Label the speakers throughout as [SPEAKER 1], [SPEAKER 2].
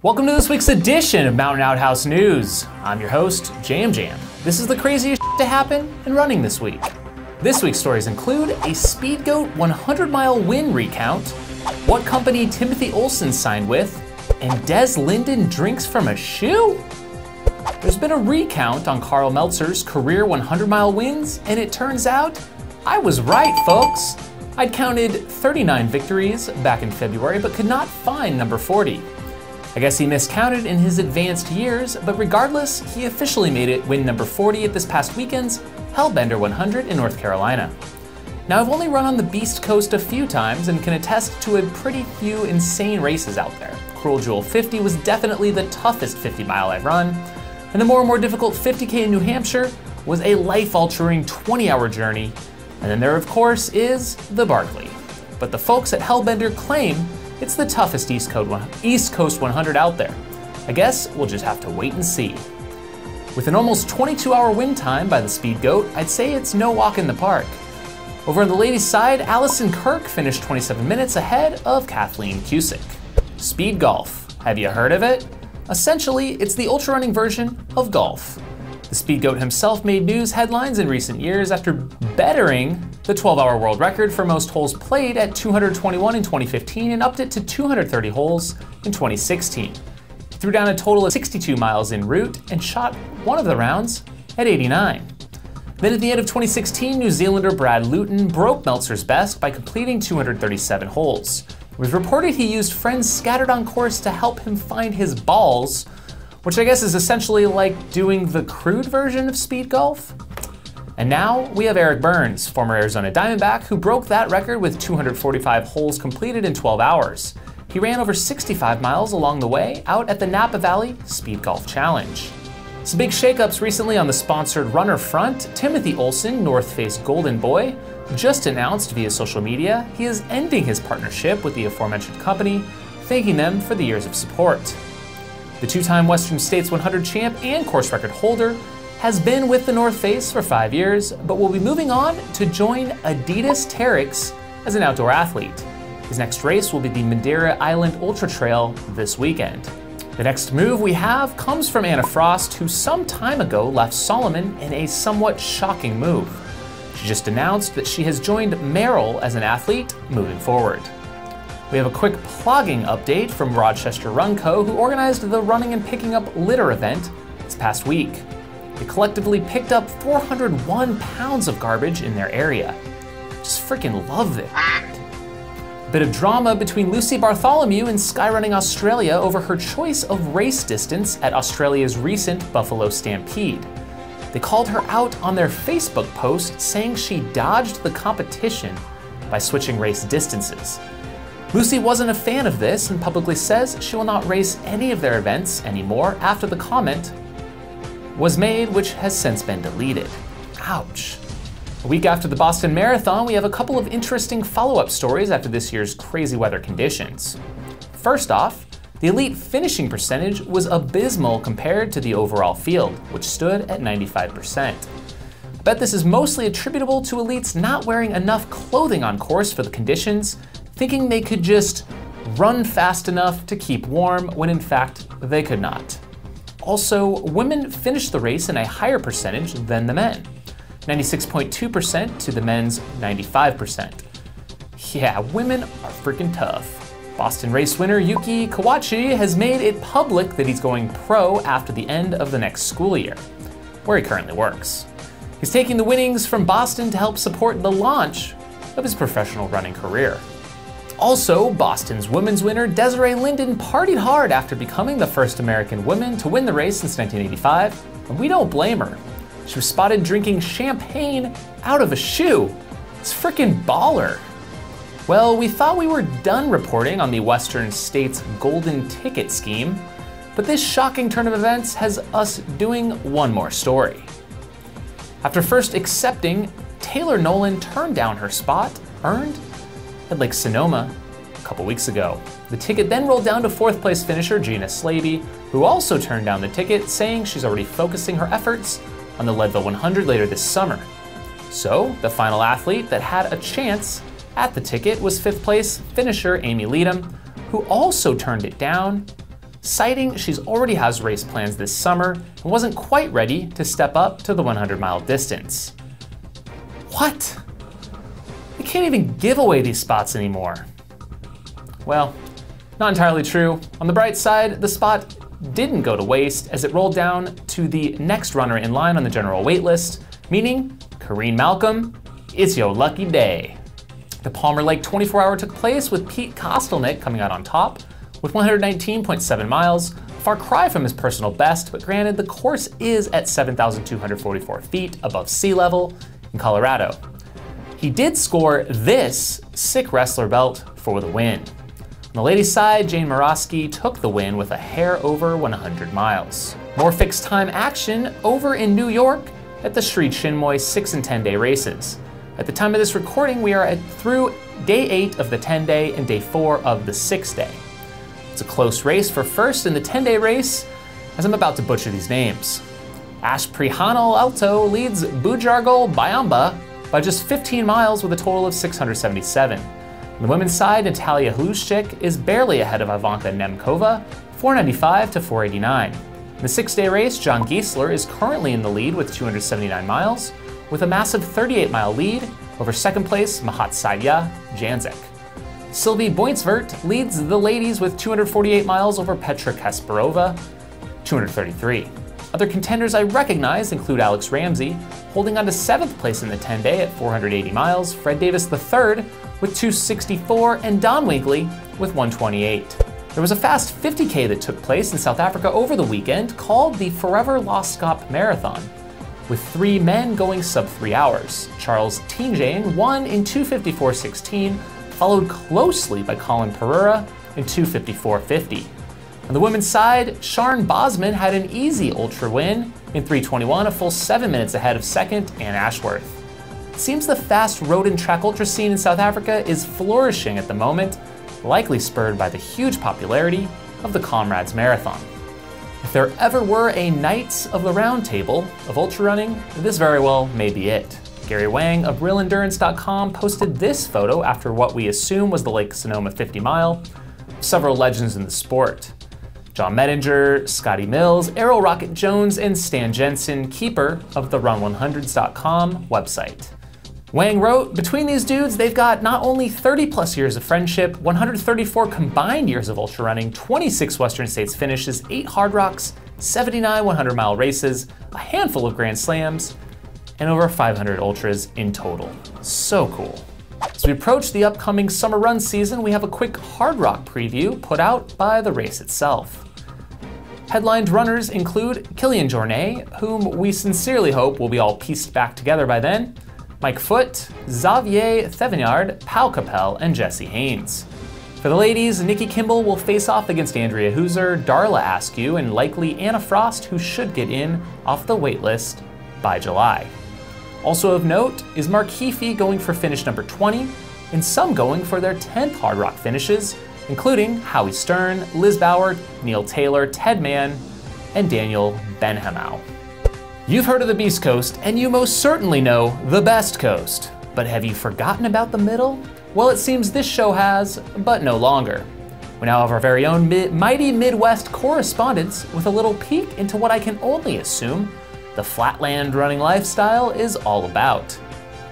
[SPEAKER 1] Welcome to this week's edition of Mountain Outhouse News. I'm your host, Jam Jam. This is the craziest to happen in running this week. This week's stories include a Speedgoat 100-mile win recount, what company Timothy Olsen signed with, and Linden drinks from a shoe? There's been a recount on Karl Meltzer's career 100-mile wins, and it turns out I was right, folks. I'd counted 39 victories back in February, but could not find number 40. I guess he miscounted in his advanced years, but regardless, he officially made it win number 40 at this past weekend's Hellbender 100 in North Carolina. Now, I've only run on the Beast Coast a few times and can attest to a pretty few insane races out there. Cruel Jewel 50 was definitely the toughest 50-mile I've run, and the more and more difficult 50K in New Hampshire was a life-altering 20-hour journey. And then there, of course, is the Barkley. But the folks at Hellbender claim it's the toughest East Coast 100 out there. I guess we'll just have to wait and see. With an almost 22-hour win time by the Speedgoat, I'd say it's no walk in the park. Over on the ladies' side, Allison Kirk finished 27 minutes ahead of Kathleen Cusick. Speed golf, have you heard of it? Essentially, it's the ultra-running version of golf. The Speedgoat himself made news headlines in recent years after bettering the 12-hour world record for most holes played at 221 in 2015 and upped it to 230 holes in 2016. He threw down a total of 62 miles en route and shot one of the rounds at 89. Then at the end of 2016, New Zealander Brad Luton broke Meltzer's best by completing 237 holes. It was reported he used friends scattered on course to help him find his balls, which I guess is essentially like doing the crude version of speed golf. And now we have Eric Burns, former Arizona Diamondback, who broke that record with 245 holes completed in 12 hours. He ran over 65 miles along the way out at the Napa Valley Speed Golf Challenge. Some big shakeups recently on the sponsored runner front. Timothy Olsen, North Face Golden Boy, just announced via social media he is ending his partnership with the aforementioned company, thanking them for the years of support. The two-time Western States 100 champ and course record holder has been with the North Face for 5 years, but will be moving on to join Adidas Terrex as an outdoor athlete. His next race will be the Madeira Island Ultra Trail this weekend. The next move we have comes from Anna Frost, who some time ago left Solomon in a somewhat shocking move. She just announced that she has joined Merrill as an athlete moving forward. We have a quick plogging update from Rochester Run Co., who organized the Running and Picking Up Litter event this past week. They collectively picked up 401 pounds of garbage in their area. Just freaking love it. A bit of drama between Lucy Bartholomew and Skyrunning Australia over her choice of race distance at Australia's recent Buffalo Stampede. They called her out on their Facebook post, saying she dodged the competition by switching race distances. Lucy wasn't a fan of this and publicly says she will not race any of their events anymore after the comment was made, which has since been deleted. Ouch. A week after the Boston Marathon, we have a couple of interesting follow-up stories after this year's crazy weather conditions. First off, the elite finishing percentage was abysmal compared to the overall field, which stood at 95%. I bet this is mostly attributable to elites not wearing enough clothing on course for the conditions, thinking they could just run fast enough to keep warm when in fact they could not. Also, women finished the race in a higher percentage than the men, 96.2% to the men's 95%. Yeah, women are freaking tough. Boston race winner Yuki Kawachi has made it public that he's going pro after the end of the next school year, where he currently works. He's taking the winnings from Boston to help support the launch of his professional running career. Also, Boston's women's winner Desiree Linden partied hard after becoming the first American woman to win the race since 1985, and we don't blame her. She was spotted drinking champagne out of a shoe. It's freaking baller. Well, we thought we were done reporting on the Western States Golden Ticket scheme, but this shocking turn of events has us doing one more story. After first accepting, Taylor Nolan turned down her spot, earned at Lake Sonoma a couple weeks ago. The ticket then rolled down to fourth place finisher Gina Slaby, who also turned down the ticket, saying she's already focusing her efforts on the Leadville 100 later this summer. So the final athlete that had a chance at the ticket was fifth place finisher Amy Leadham, who also turned it down citing she already has race plans this summer and wasn't quite ready to step up to the 100-mile distance. What? They can't even give away these spots anymore. Well, not entirely true. On the bright side, the spot didn't go to waste as it rolled down to the next runner in line on the general wait list, meaning Kareen Malcolm, it's your lucky day. The Palmer Lake 24-hour took place with Pete Kostelnick coming out on top with 119.7 miles, a far cry from his personal best, but granted the course is at 7,244 feet above sea level in Colorado. He did score this sick wrestler belt for the win. On the ladies' side, Jane Morosky took the win with a hair over 100 miles. More fixed time action over in New York at the Sri Chinmoy 6 and 10 day races. At the time of this recording, we are through day 8 of the 10-day and day 4 of the 6-day. It's a close race for first in the 10-day race, as I'm about to butcher these names. Ashprihanal Alto leads Bujargal Bayamba by just 15 miles with a total of 677. On the women's side, Natalia Hluschik is barely ahead of Ivanka Nemkova, 495 to 489. In the 6-day race, John Giesler is currently in the lead with 279 miles, with a massive 38-mile lead over second place Mahatsaya Janzik. Sylvie Bointsvert leads the ladies with 248 miles over Petra Kasparova, 233. Other contenders I recognize include Alex Ramsey, holding on to 7th place in the 10-day at 480 miles, Fred Davis III with 264, and Don Winkley with 128. There was a fast 50K that took place in South Africa over the weekend called the Forever Loskop Marathon, with 3 men going sub 3 hours. Charles Tienjane won in 2:54.16, followed closely by Colin Pereira in 2:54.50. On the women's side, Sharn Bosman had an easy ultra win in 3:21, a full 7 minutes ahead of second Ann Ashworth. It seems the fast road and track ultra scene in South Africa is flourishing at the moment, likely spurred by the huge popularity of the Comrades Marathon. If there ever were a Knights of the Round Table of ultra running, this very well may be it. Gary Wang of realendurance.com posted this photo after what we assume was the Lake Sonoma 50 mile, several legends in the sport. John Medinger, Scotty Mills, Errol Rocket Jones, and Stan Jensen, keeper of the Run100s.com website. Wang wrote, between these dudes, they've got not only 30 plus years of friendship, 134 combined years of ultra running, 26 Western States finishes, 8 Hardrocks, 79 100-mile races, a handful of Grand Slams, and over 500 ultras in total. So cool. As we approach the upcoming summer run season, we have a quick Hardrock preview put out by the race itself. Headlined runners include Kilian Jornet, whom we sincerely hope will be all pieced back together by then, Mike Foote, Xavier Thevenard, Pau Capel, and Jesse Haynes. For the ladies, Nikki Kimball will face off against Andrea Hooser, Darla Askew, and likely Anna Frost, who should get in off the waitlist by July. Also of note is Mark Heafy going for finish number 20, and some going for their 10th Hardrock finishes, including Howie Stern, Liz Bauer, Neil Taylor, Ted Mann, and Daniel Benhamou. You've heard of the Beast Coast, and you most certainly know the Best Coast. But have you forgotten about the middle? Well, it seems this show has, but no longer. We now have our very own mighty Midwest correspondents with a little peek into what I can only assume the flatland running lifestyle is all about.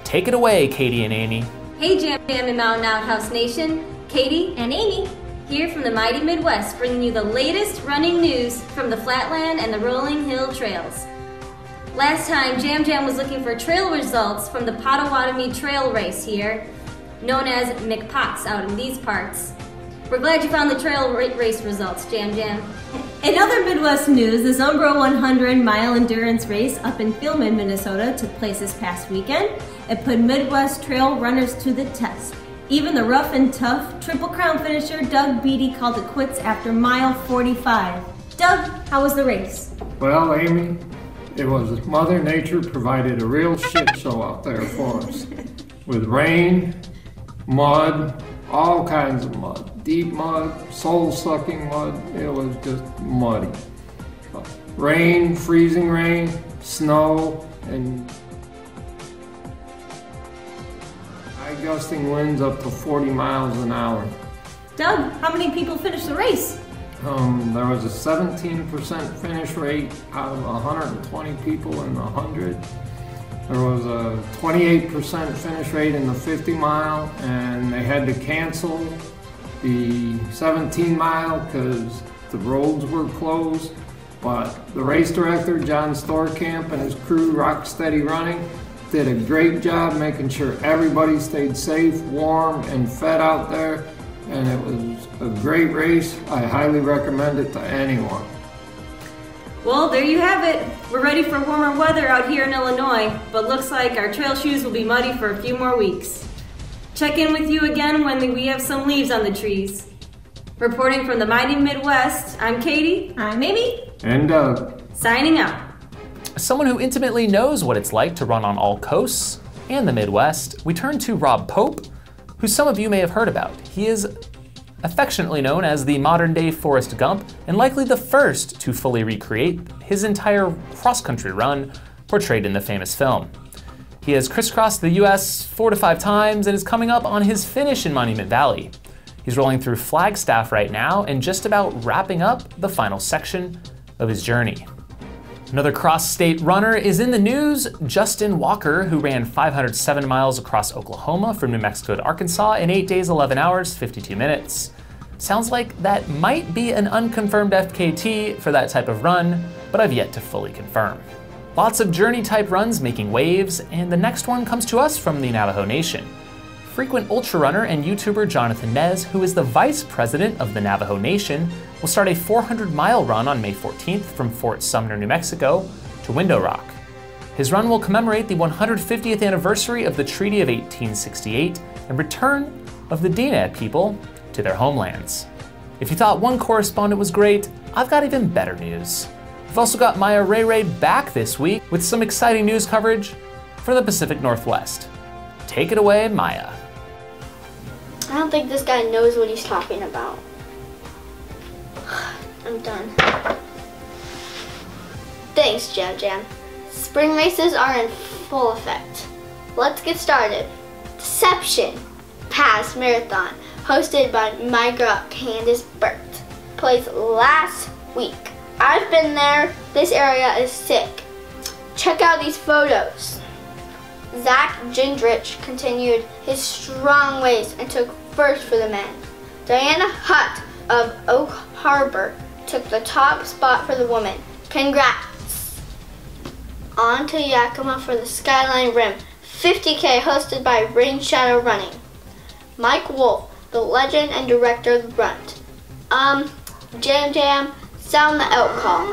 [SPEAKER 1] Take it away, Katie and Amy.
[SPEAKER 2] Hey Jam Jam and Mountain Outhouse Nation, Katie and Amy here from the mighty Midwest, bringing you the latest running news from the flatland and the rolling hill trails. Last time, Jam Jam was looking for trail results from the Potawatomi Trail Race here, known as McPots out in these parts. We're glad you found the trail race results, Jam Jam.
[SPEAKER 3] In other Midwest news, the Zumbro 100-mile endurance race up in Philman, Minnesota took place this past weekend. It put Midwest trail runners to the test. Even the rough and tough Triple Crown finisher Doug Beatty called it quits after mile 45. Doug, how was the race?
[SPEAKER 4] Well, Amy, it was Mother Nature provided a real shit show out there for us. With rain, mud, all kinds of mud. Deep mud, soul-sucking mud. It was just muddy. Rain, freezing rain, snow, and high gusting winds up to 40 miles an hour.
[SPEAKER 3] Doug, how many people finished the race?
[SPEAKER 4] There was a 17% finish rate out of 120 people in the 100. There was a 28% finish rate in the 50 mile, and they had to cancel the 17 mile because the roads were closed. But the race director, John Storekamp, and his crew, Rocksteady Running, did a great job making sure everybody stayed safe, warm, and fed out there. And it was a great race. I highly recommend it to anyone.
[SPEAKER 3] Well, there you have it. We're ready for warmer weather out here in Illinois, but looks like our trail shoes will be muddy for a few more weeks. Check in with you again when we have some leaves on the trees. Reporting from the mighty Midwest, I'm Katie.
[SPEAKER 2] I'm Amy.
[SPEAKER 4] And Doug.
[SPEAKER 3] Signing out.
[SPEAKER 1] Someone who intimately knows what it's like to run on all coasts and the Midwest, we turn to Rob Pope, who some of you may have heard about. He is affectionately known as the modern-day Forrest Gump, and likely the first to fully recreate his entire cross-country run portrayed in the famous film. He has crisscrossed the US 4 to 5 times and is coming up on his finish in Monument Valley. He's rolling through Flagstaff right now and just about wrapping up the final section of his journey. Another cross-state runner is in the news, Justin Walker, who ran 507 miles across Oklahoma from New Mexico to Arkansas in 8 days, 11 hours, 52 minutes. Sounds like that might be an unconfirmed FKT for that type of run, but I've yet to fully confirm. Lots of journey-type runs making waves, and the next one comes to us from the Navajo Nation. Frequent ultra runner and YouTuber Jonathan Nez, who is the vice president of the Navajo Nation, will start a 400-mile run on May 14th from Fort Sumner, New Mexico to Window Rock. His run will commemorate the 150th anniversary of the Treaty of 1868 and return of the Dinah people to their homelands. If you thought one correspondent was great, I've got even better news. We've also got Maya Ray Ray back this week with some exciting news coverage from the Pacific Northwest. Take it away, Maya.
[SPEAKER 5] I don't think this guy knows what he's talking about. I'm done. Thanks, Jam Jam. Spring races are in full effect. Let's get started. Deception Pass Marathon, hosted by my girl Candace Burt, plays last week. I've been there. This area is sick. Check out these photos. Zach Gendrich continued his strong race and took first for the men. Diana Hutt of Oak Harbor took the top spot for the women. Congrats! On to Yakima for the Skyline Rim 50K hosted by Rain Shadow Running. Mike Wolf, the legend and director of the run. Jam Jam, sound the elk call.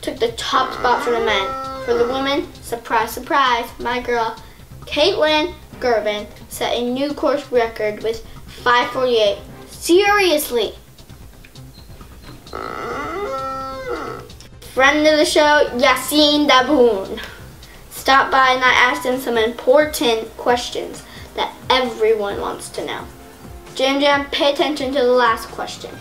[SPEAKER 5] Took the top spot for the men. For the women, surprise, surprise, my girl Caitlin Gervin set a new course record with 5:48. Seriously! Friend of the show, Yassine Daboon, stopped by and I asked him some important questions that everyone wants to know. Jam Jam, pay attention to the last question.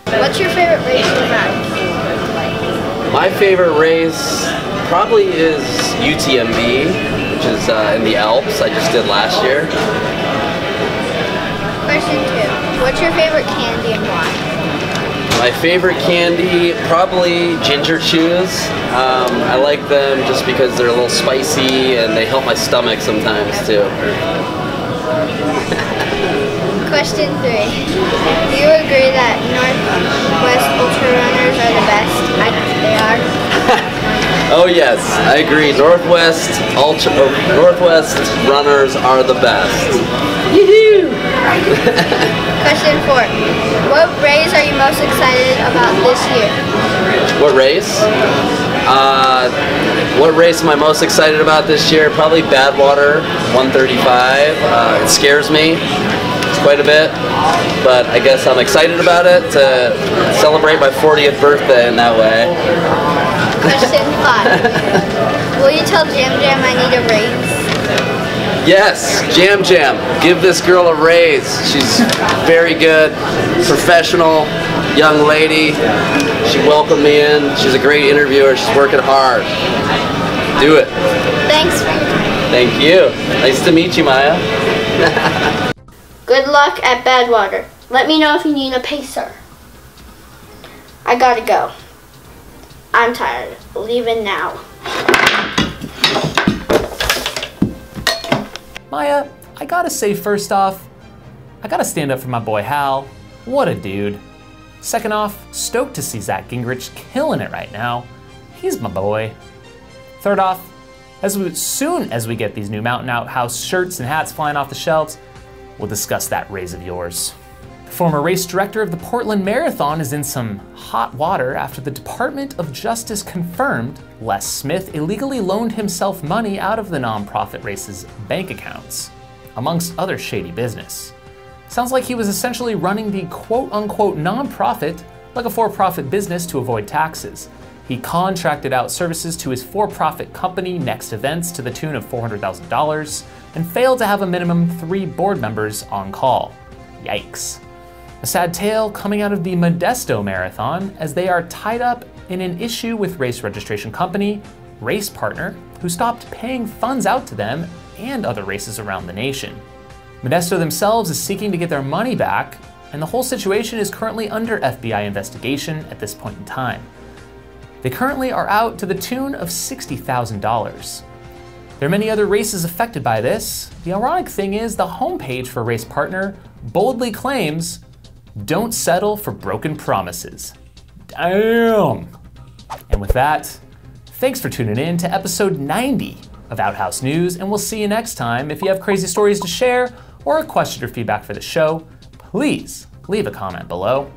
[SPEAKER 5] What's your favorite race to run?
[SPEAKER 6] My favorite race probably is UTMB, which is in the Alps. I just did last year.
[SPEAKER 5] Question 2. What's your favorite candy and why?
[SPEAKER 6] My favorite candy, probably ginger chews. I like them just because they're a little spicy and they help my stomach sometimes too.
[SPEAKER 5] Question 3. Do you agree that Northwest Ultra Runners are the best? I think they are.
[SPEAKER 6] Oh yes, I agree. Northwest runners are the best. Yoo-hoo!
[SPEAKER 5] Question 4. What race are you most excited about this year?
[SPEAKER 6] What race? What race am I most excited about this year? Probably Badwater 135. It scares me quite a bit, but I guess I'm excited about it to celebrate my 40th birthday in that way.
[SPEAKER 5] Question 5. Will you tell Jam Jam I need a raise?
[SPEAKER 6] Yes, Jam Jam, give this girl a raise. She's very good, professional, young lady. She welcomed me in. She's a great interviewer. She's working hard. Do it.
[SPEAKER 5] Thanks for your time.
[SPEAKER 6] Thank you. Nice to meet you, Maya.
[SPEAKER 5] Good luck at Badwater. Let me know if you need a pacer. I gotta go. I'm tired. Leaving now.
[SPEAKER 1] Maya, I gotta say first off, I gotta stand up for my boy Hal. What a dude. Second off, stoked to see Zach Gingrich killing it right now. He's my boy. Third off, as soon as we get these new Mountain Outhouse shirts and hats flying off the shelves, we'll discuss that raise of yours. The former race director of the Portland Marathon is in some hot water after the Department of Justice confirmed Les Smith illegally loaned himself money out of the nonprofit race's bank accounts, amongst other shady business. Sounds like he was essentially running the quote-unquote nonprofit like a for-profit business to avoid taxes. He contracted out services to his for-profit company, Next Events, to the tune of $400,000, and failed to have a minimum 3 board members on call. Yikes. A sad tale coming out of the Modesto Marathon, as they are tied up in an issue with race registration company, Race Partner, who stopped paying funds out to them and other races around the nation. Modesto themselves is seeking to get their money back, and the whole situation is currently under FBI investigation at this point in time. They currently are out to the tune of $60,000. There are many other races affected by this. The ironic thing is the homepage for Race Partner boldly claims, "Don't settle for broken promises." Damn! And with that, thanks for tuning in to episode 90 of Outhouse News, and we'll see you next time. If you have crazy stories to share or a question or feedback for the show, please leave a comment below.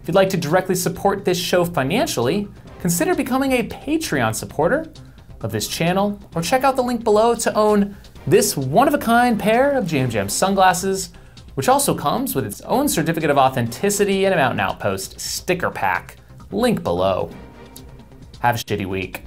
[SPEAKER 1] If you'd like to directly support this show financially, consider becoming a Patreon supporter of this channel, or check out the link below to own this one-of-a-kind pair of Jam Jam sunglasses, which also comes with its own certificate of authenticity and a Mountain Outpost sticker pack. Link below. Have a shitty week.